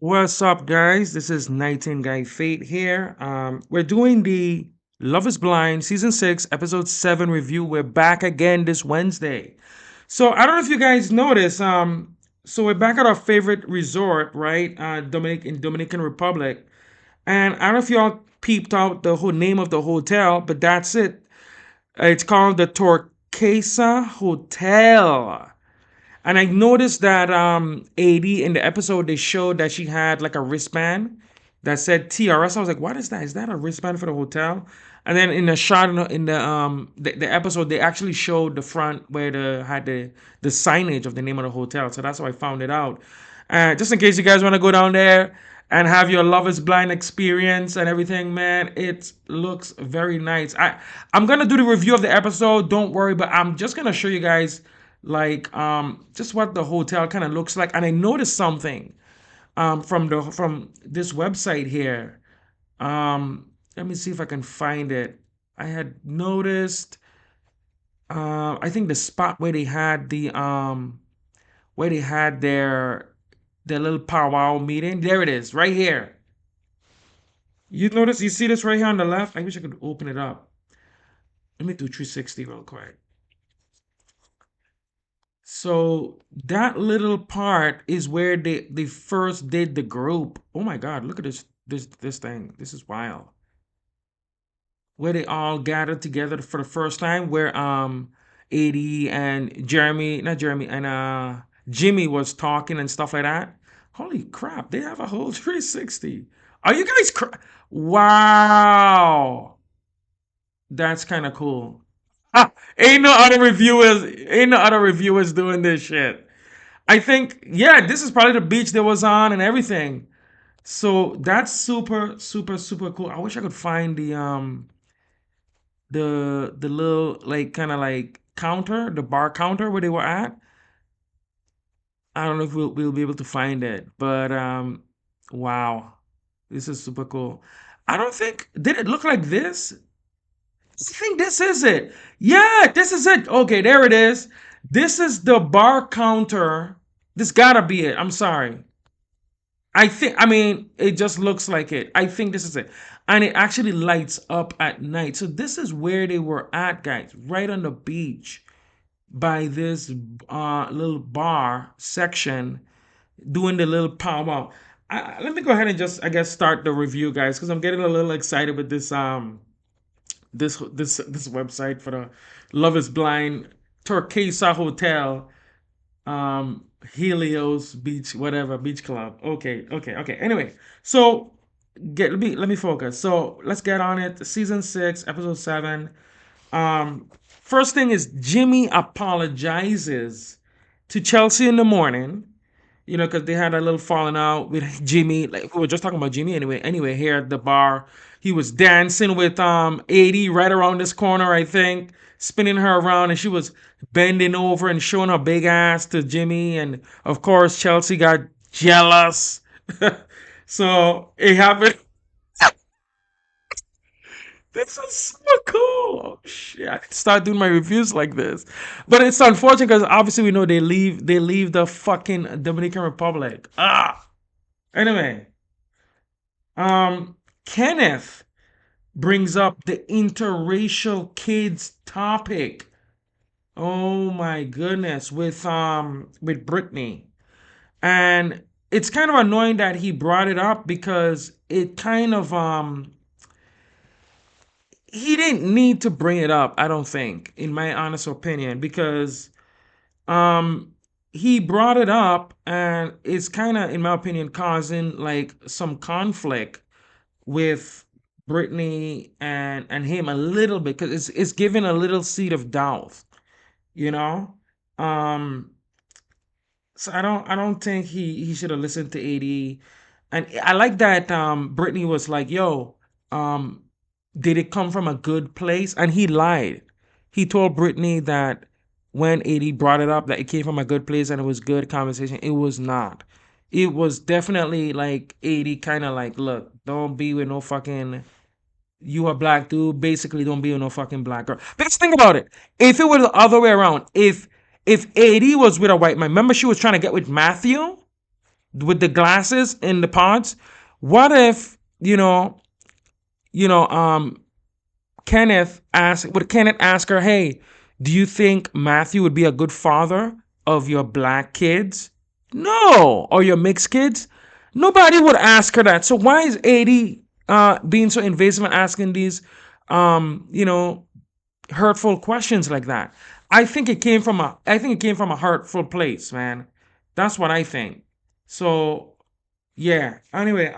What's up, guys? This is Nightingale Fate here. We're doing the Love is Blind Season 6, Episode 7 review. We're back again this Wednesday. So, I don't know if you guys noticed. So we're back at our favorite resort, right? In Dominican Republic. And I don't know if y'all peeped out the whole name of the hotel, but that's it. It's called the Turquesa Hotel. And I noticed that AD in the episode they showed that she had like a wristband that said TRS. I was like, what is that? Is that a wristband for the hotel? And then in the shot in the episode, they actually showed the front where the had the signage of the name of the hotel. So that's how I found it out. Just in case you guys want to go down there and have your Love is Blind experience and everything, man, it looks very nice. I'm gonna do the review of the episode. Don't worry, but I'm just gonna show you guys like just what the hotel kind of looks like. And I noticed something from this website here. Let me see if I can find it. I had noticed I think the spot where they had their little powwow meeting. There it is, right here. You see this right here on the left? I wish I could open it up. Let me do 360 real quick. So that little part is where they first did the group. Oh my God, look at this thing. This is wild. Where they all gathered together for the first time, where AD and Jeramy, not Jeremy, and Jimmy was talking and stuff like that. Holy crap, they have a whole 360. Are you guys Wow. That's kind of cool. Ah, ain't no other reviewers doing this shit. I think, yeah, this is probably the beach they was on and everything. So that's super, super, super cool. I wish I could find the little like kind of like counter, the bar counter where they were at. I don't know if we'll be able to find it, but wow, this is super cool. I don't think did it look like this? I think this is it. Yeah, this is it. Okay, there it is. This is the bar counter. This gotta be it. I'm sorry. I mean, it just looks like it. I think this is it. And it actually lights up at night. So this is where they were at, guys, right on the beach by this little bar section doing the little powwow. Let me go ahead and just, I guess, start the review, guys, because I'm getting a little excited with this website for the Love is Blind Turquesa Hotel, Helios Beach, whatever beach club. Okay. Anyway, so let me focus. So let's get on it. Season 6, episode 7. First thing is Jimmy apologizes to Chelsea in the morning. Because they had a little falling out with Jimmy. Like we were just talking about Jimmy anyway. Anyway, here at the bar, he was dancing with 80 right around this corner, I think, spinning her around, and she was bending over and showing her big ass to Jimmy, and of course Chelsea got jealous. So it happened. This is so cool. Oh, shit, I could start doing my reviews like this. But it's unfortunate because obviously we know they leave the fucking Dominican Republic. Anyway, Kenneth brings up the interracial kids topic. Oh my goodness, with Brittany. And it's kind of annoying that he brought it up because it kind of he didn't need to bring it up, I don't think, in my honest opinion, because he brought it up and it's kind of, in my opinion, causing like some conflict with Brittany and him a little bit because it's giving a little seed of doubt, you know. Um, so I don't think he should have listened to AD, and I like that Brittany was like, "Yo, um, did it come from a good place?" And he lied. He told Brittany that when AD brought it up that it came from a good place and it was good conversation. It was not. It was definitely like AD kind of like, look, don't be with no fucking you a black dude, basically don't be with no fucking black girl. Because think about it. If it were the other way around, if AD was with a white man, remember she was trying to get with Matthew? with the glasses in the pods. What if you know, would Kenneth ask her, "Hey, do you think Matthew would be a good father of your black kids?" No, or your mixed kids. Nobody would ask her that. So why is 80 being so invasive and asking these, you know, hurtful questions like that? I think it came from a hurtful place, man. That's what I think. So yeah. Anyway,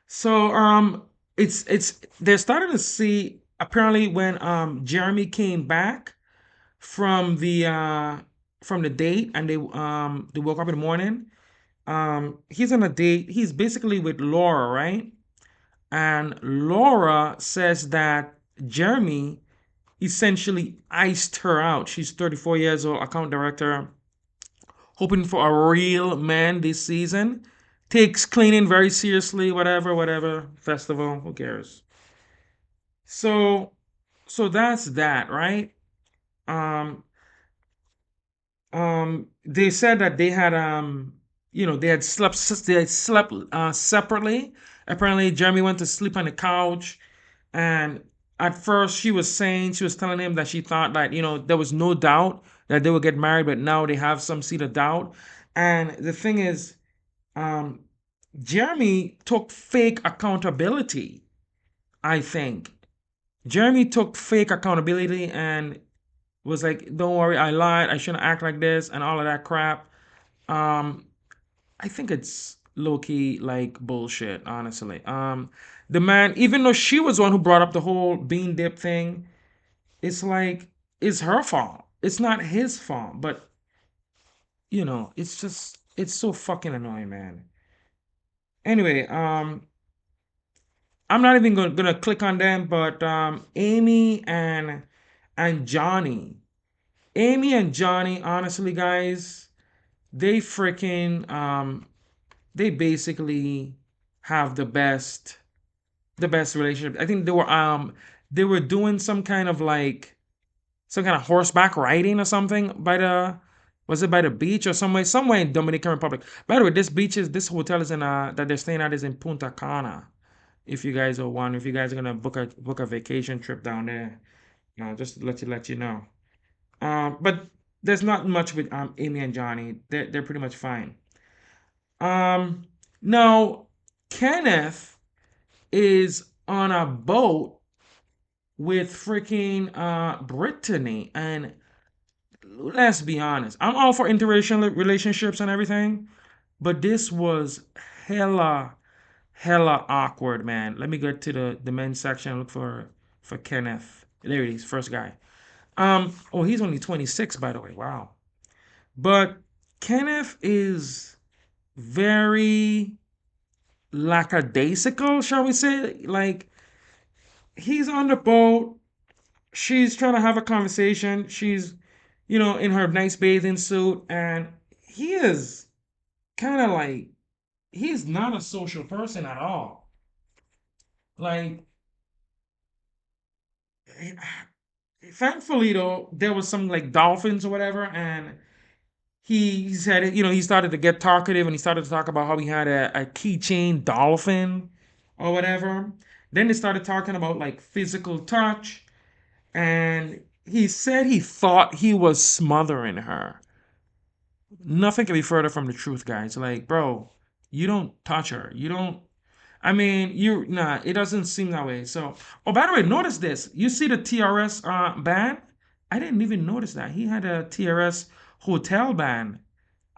so it's they're starting to see apparently when Jeremy came back from the date and they woke up in the morning. He's on a date. He's basically with Laura, right? And Laura says that Jeremy essentially iced her out. She's 34 years old, account director, hoping for a real man this season. Takes cleaning very seriously, whatever, whatever. Festival, who cares? So, so that's that, right? Um, they said that they had slept separately. Apparently, Jeremy went to sleep on the couch, and at first she was telling him that she thought that there was no doubt that they would get married, but now they have some seed of doubt. And the thing is, um, Jeremy took fake accountability. I think Jeremy took fake accountability and was like, "Don't worry, I lied. I shouldn't act like this," and all of that crap. Um, I think it's low key like bullshit, honestly. The man, even though she was the one who brought up the whole bean dip thing, it's like it's her fault. It's not his fault. But it's so fucking annoying, man. Anyway, I'm not even gonna click on them, but Amy and Johnny. Amy and Johnny, honestly, guys, they freaking they basically have the best relationship. I think they were doing some kind of horseback riding or something by the was it by the beach or somewhere in Dominican Republic. By the way, this hotel is in that they're staying at is in Punta Cana. If you guys are gonna book a vacation trip down there, just to let you know. But there's not much with Amy and Johnny. They're pretty much fine. Um, Now Kenneth is on a boat with freaking Brittany, and let's be honest, I'm all for interracial relationships and everything, but this was hella hella awkward, man. Let me get to the men's section and look for Kenneth. There it is, first guy. Oh, he's only 26, by the way. Wow. But Kenneth is very lackadaisical, shall we say? Like, he's on the boat. She's trying to have a conversation. She's, in her nice bathing suit. And he is kind of like, he's not a social person at all. Like, thankfully, though, there was some like dolphins or whatever. And he said, he started to get talkative and he started to talk about how he had a keychain dolphin or whatever. Then they started talking about like physical touch. And he said he thought he was smothering her. Nothing can be further from the truth, guys. Like, bro, you don't touch her. You don't. I mean, it doesn't seem that way. So, oh, by the way, notice this. You see the TRS band? I didn't even notice that. He had a TRS hotel band.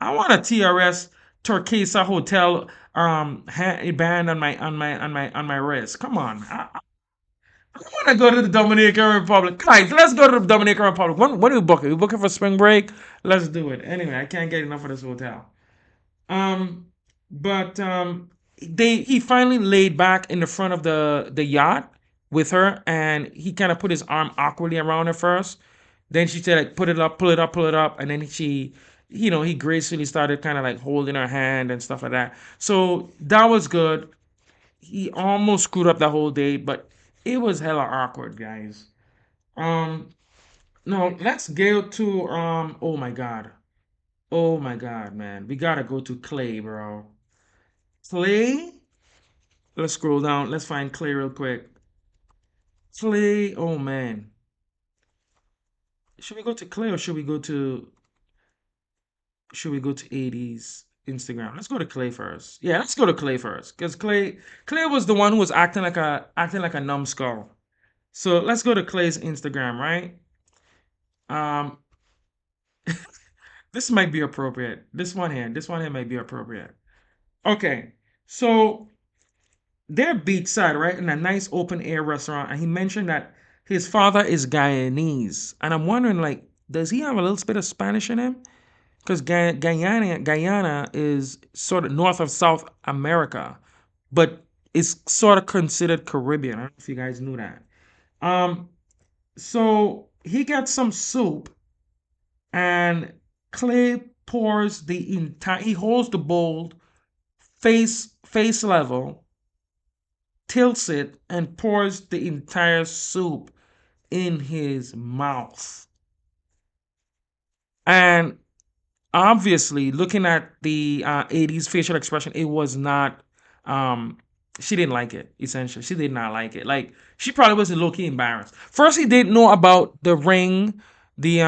I want a TRS Turquesa Hotel band on my wrist. Come on. I want to go to the Dominican Republic. Guys, let's go to the Dominican Republic. When are we booking? We booking for spring break? Let's do it. Anyway, I can't get enough of this hotel. Um, but he finally laid back in the front of the yacht with her, and he kind of put his arm awkwardly around her first. Then she said, like, put it up, pull it up, pull it up, and then he gracefully started kind of like holding her hand and stuff like that. So that was good. He almost screwed up the whole date, but it was hella awkward, guys. Um, no, let's go to oh my god. Oh my God, man. We gotta go to Clay, bro. Clay? Let's scroll down. Let's find Clay real quick. Clay, oh man. Should we go to Clay or should we go to 80s Instagram? Let's go to Clay first. Yeah, let's go to Clay first. Because Clay was the one who was acting like a numbskull. So let's go to Clay's Instagram, right? Um, this might be appropriate. This one here might be appropriate. Okay, so they're beachside, right, in a nice open air restaurant, and he mentioned that his father is Guyanese, and I'm wondering, like, does he have a little bit of Spanish in him? Because Guyana is sort of north of South America, but it's sort of considered Caribbean. I don't know if you guys knew that. Um, so he gets some soup, and Clay pours the entire. He holds the bowl face level, tilts it, and pours the entire soup in his mouth. And obviously, looking at the 80s facial expression, it was not. Um, she didn't like it. Essentially, she did not like it. Like she probably was low key embarrassed. First, he didn't know about the ring, the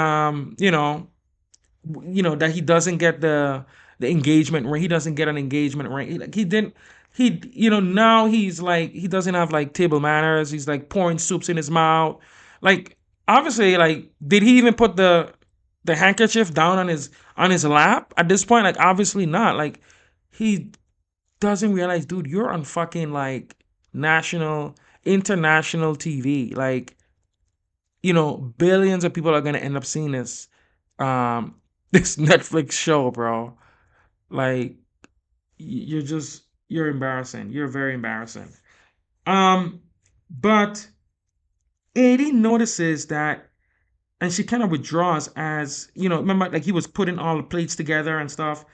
that he doesn't get the engagement ring. He doesn't get an engagement ring. Like he didn't. Now he's like he doesn't have like table manners. He's like pouring soups in his mouth. Like obviously, like did he even put the handkerchief down on his lap at this point? Like obviously not. Like he doesn't realize, dude, you're on fucking like national, international TV. Like billions of people are gonna end up seeing um this Netflix show, bro. Like you're embarrassing. You're very embarrassing. Um, but Eddie notices that, and she kind of withdraws as remember, like he was putting all the plates together and stuff.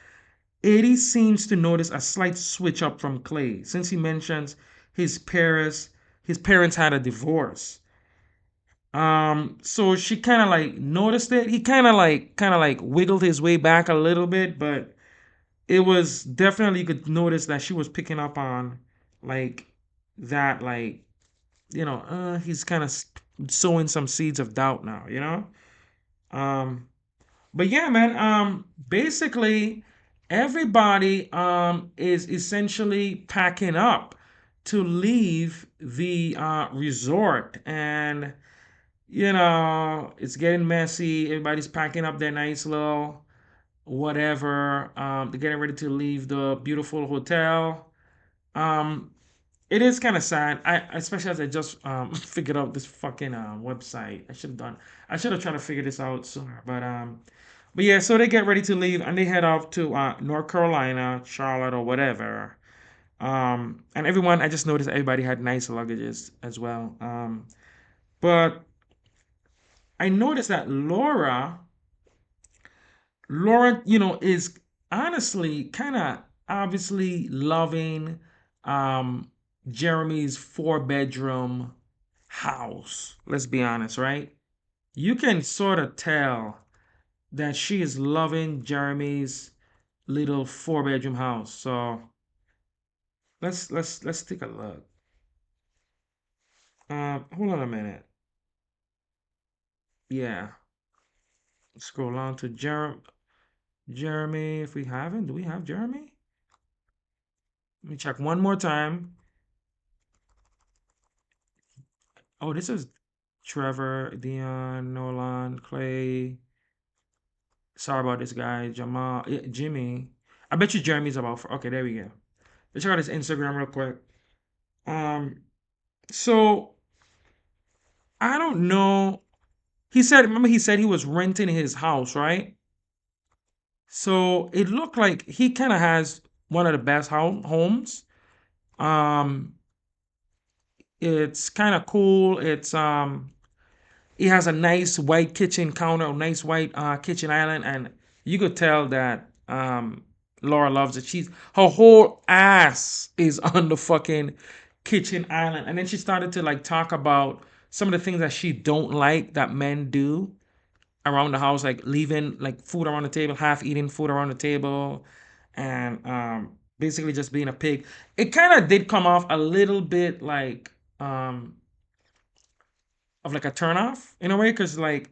Eddie seems to notice a slight switch up from Clay since he mentions his parents his parents had a divorce. So she kind of like noticed it. He kind of like wiggled his way back a little bit, but it was definitely, you could notice that she was picking up on like that, like he's kind of sowing some seeds of doubt now. Um, but yeah, man. Basically, everybody is essentially packing up to leave the resort, and it's getting messy. Everybody's packing up their nice little whatever. They're getting ready to leave the beautiful hotel. Um, it is kind of sad. Especially as I just figured out this fucking website. I should have tried to figure this out sooner. But yeah. So they get ready to leave and they head off to North Carolina, Charlotte, or whatever. And everyone, I just noticed everybody had nice luggages as well. But I noticed that Laura, is honestly kind of obviously loving um Jeremy's four-bedroom house. Let's be honest, right? You can sort of tell that she is loving Jeremy's little four-bedroom house. So let's take a look. Hold on a minute. Yeah, scroll on to Jeremy. If we haven't, do we have Jeremy? Let me check one more time. Oh, this is Trevor, Dion, Nolan, Clay. Sorry about this guy, Jamal, yeah, Jimmy. I bet you Jeremy's about. Okay, there we go. Let's check out his Instagram real quick. Um, so I don't know. Remember he said he was renting his house, right? So it looked like he kind of has one of the best homes. Um, it's kind of cool. It has a nice white kitchen counter, a nice white kitchen island, and you could tell that Laura loves it. Her whole ass is on the fucking kitchen island, and then she started to like talk about some of the things that she don't like that men do. around the house, like leaving like food around the table, half eating food around the table, and basically just being a pig. It kind of did come off a little bit like of like a turnoff in a way, because like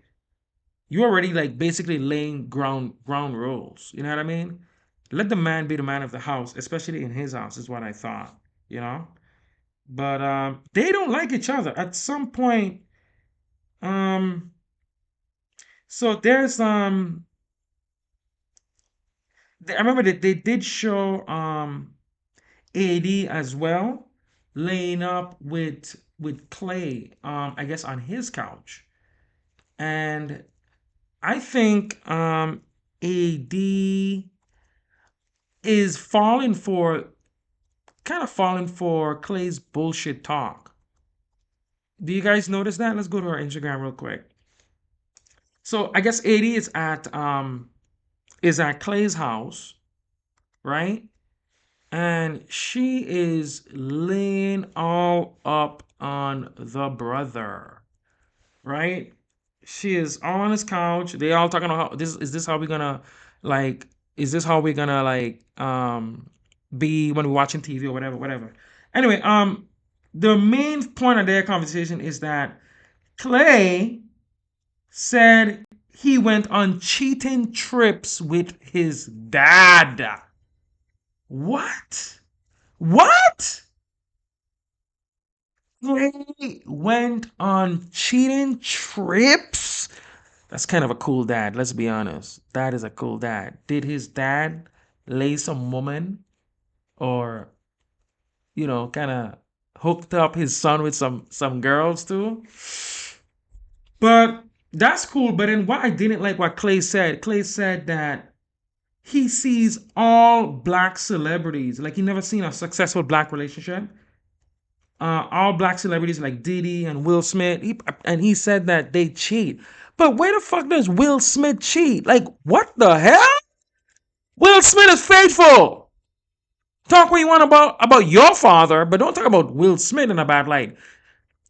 you already like basically laying ground rules. You know what I mean? Let the man be the man of the house, especially in his house, is what I thought. You know, but they don't like each other at some point. Um, so there's I remember that they did show AD as well laying up with Clay, I guess on his couch, and I think AD is falling for kind of falling for Clay's bullshit talk. Do you guys notice that? Let's go to our Instagram real quick. So I guess AD is at Clay's house, right? And she is laying all up on the brother, right? She is on his couch. They all talking about how this is this how we're gonna like is this how we're gonna like be when we're watching TV or whatever, whatever. Anyway, the main point of their conversation is that Clay said he went on cheating trips with his dad. What? What? Clay went on cheating trips? That's kind of a cool dad, let's be honest. That is a cool dad. Did his dad lay some woman or, kind of hooked up his son with some girls too? But that's cool. But then what I didn't like what Clay said that he sees all black celebrities, like he never seen a successful black relationship. All black celebrities like Diddy and Will Smith, and he said that they cheat. But where the fuck does Will Smith cheat? Like, what the hell? Will Smith is faithful. Talk what you want about your father, but don't talk about Will Smith in a bad light.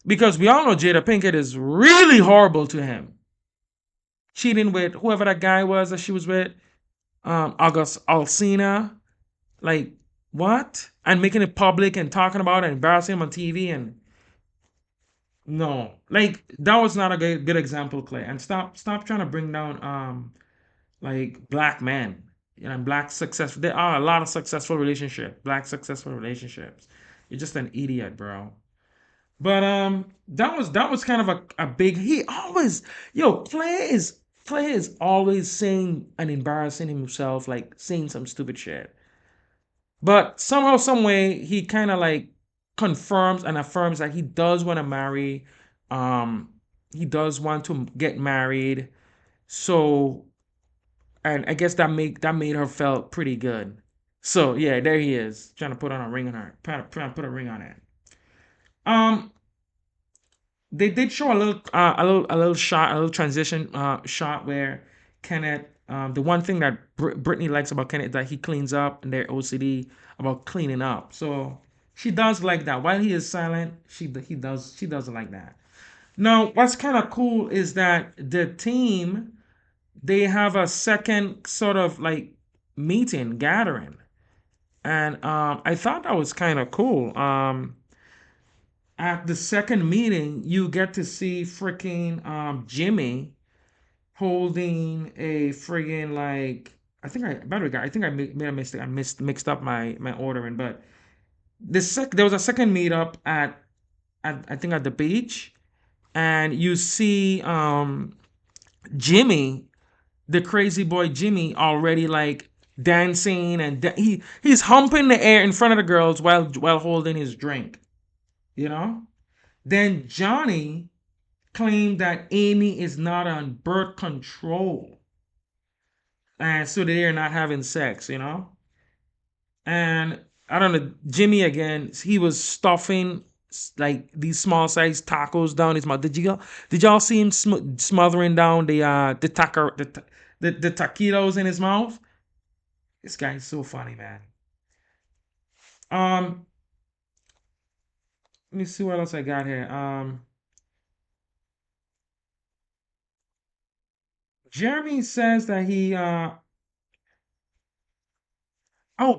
Because we all know Jada Pinkett is really horrible to him. Cheating with whoever that guy was that she was with, August Alsina. Like, what? And making it public and talking about it and embarrassing him on TV and no, like that was not a good example, Clay. And stop trying to bring down like black men, black successful. There are a lot of successful relationships, black successful relationships. You're just an idiot, bro. But that was kind of a big. He always Clay is always saying and embarrassing himself, like saying some stupid shit. But somehow, some way, he kind of like confirms and affirms that he does want to marry. Um, he does want to get married. So, and I guess that made her felt pretty good. So yeah, there he is trying to put on a ring on her, trying to put a ring on it. Um, they did show a little shot, a little transition shot where Kenneth, the one thing that Brittany likes about Kenneth that he cleans up and their OCD about cleaning up. So she does like that. While he is silent, she doesn't like that. Now, what's kind of cool is that the team they have a second sort of like meeting gathering, and I thought that was kind of cool. At the second meeting, you get to see freaking Jimmy holding a friggin' like by the way, guys, I think I made a mistake. I mixed up my ordering, but there was a second meetup at I think at the beach, and you see Jimmy, the crazy boy Jimmy, already like dancing and he's humping the air in front of the girls while holding his drink, you know. Then Johnny claimed that Amy is not on birth control, and so they're not having sex. And I don't know, Jimmy again, he was stuffing like these small size tacos down his mouth. Did y'all see him smothering down the taquitos in his mouth? This guy is so funny, man. Um, let me see what else I got here. Jeremy says that he oh,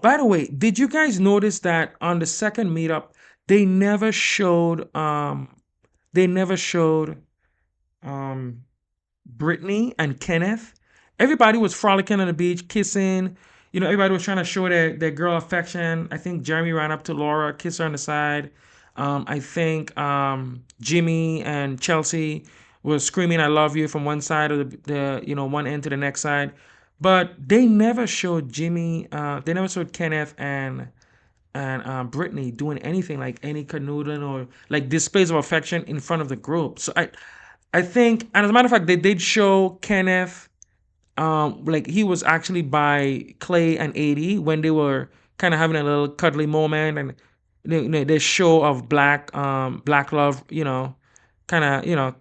by the way, did you guys notice that on the second meetup they never showed they never showed um Brittany and Kenneth? Everybody was frolicking on the beach, kissing. You know, everybody was trying to show their girl affection. I think Jeremy ran up to Laura, kissed her on the side. I think Jimmy and Chelsea was screaming "I love you" from one side of the one end to the next side, but they never showed Jimmy. They never showed Kenneth and Brittany doing anything like any canoodling or like displays of affection in front of the group. So I think, and as a matter of fact, they did show Kenneth, like he was actually by Clay and 80 when they were kind of having a little cuddly moment, and the show of black love, kind of,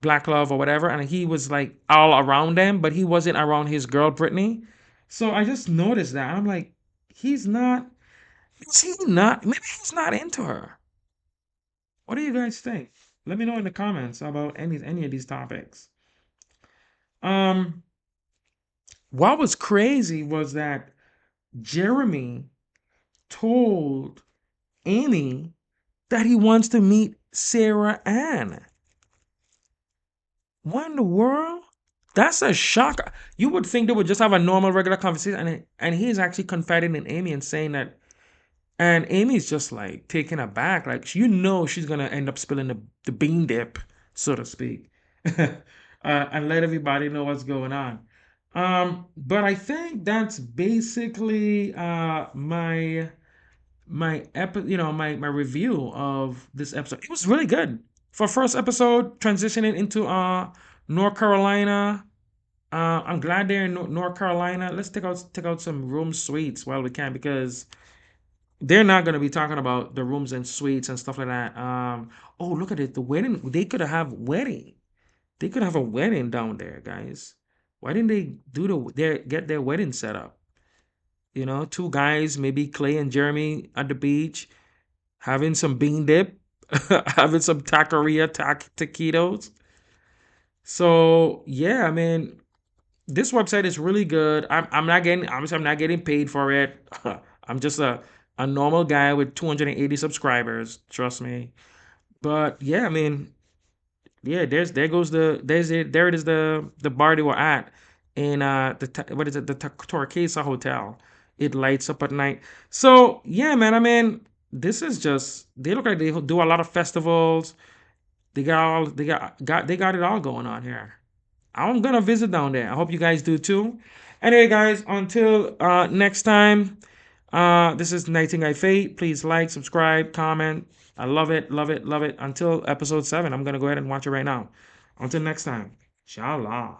black love or whatever, and he was like all around them, but he wasn't around his girl Brittany. So I just noticed that. I'm like, he's not. Is he not? Maybe he's not into her. What do you guys think? Let me know in the comments about any of these topics. Um, what was crazy was that Jeremy told Amy that he wants to meet Sarah Ann. What in the world? That's a shock. You would think they would just have a normal, regular conversation, and he's actually confiding in Amy and saying that, and Amy's just like taken aback, like she's gonna end up spilling the bean dip, so to speak, and let everybody know what's going on. But I think that's basically my review of this episode. It was really good for first episode transitioning into North Carolina. I'm glad they're in North Carolina. Let's take out some room suites while we can, because they're not going to be talking about the rooms and suites and stuff like that. Oh, look at it. The wedding. They could have wedding. They could have a wedding down there, guys. Why didn't they get their wedding set up? Two guys, maybe Clay and Jeremy at the beach, having some bean dip, having some taquitos. So yeah, I mean, this website is really good. I'm not getting obviously I'm not getting paid for it. I'm just a normal guy with 280 subscribers. Trust me. But yeah, I mean, yeah, there goes there it is, the bar they were at in what is it, the Turquesa Hotel. It lights up at night. So yeah, man, I mean, this is just, they look like they do a lot of festivals. They got it all going on here. I'm gonna visit down there. I hope you guys do too. Anyway, guys, until next time, this is Nightingale Fate. Please like, subscribe, comment. I love it, love it, love it. Until episode 7, I'm gonna go ahead and watch it right now. Until next time, inshallah.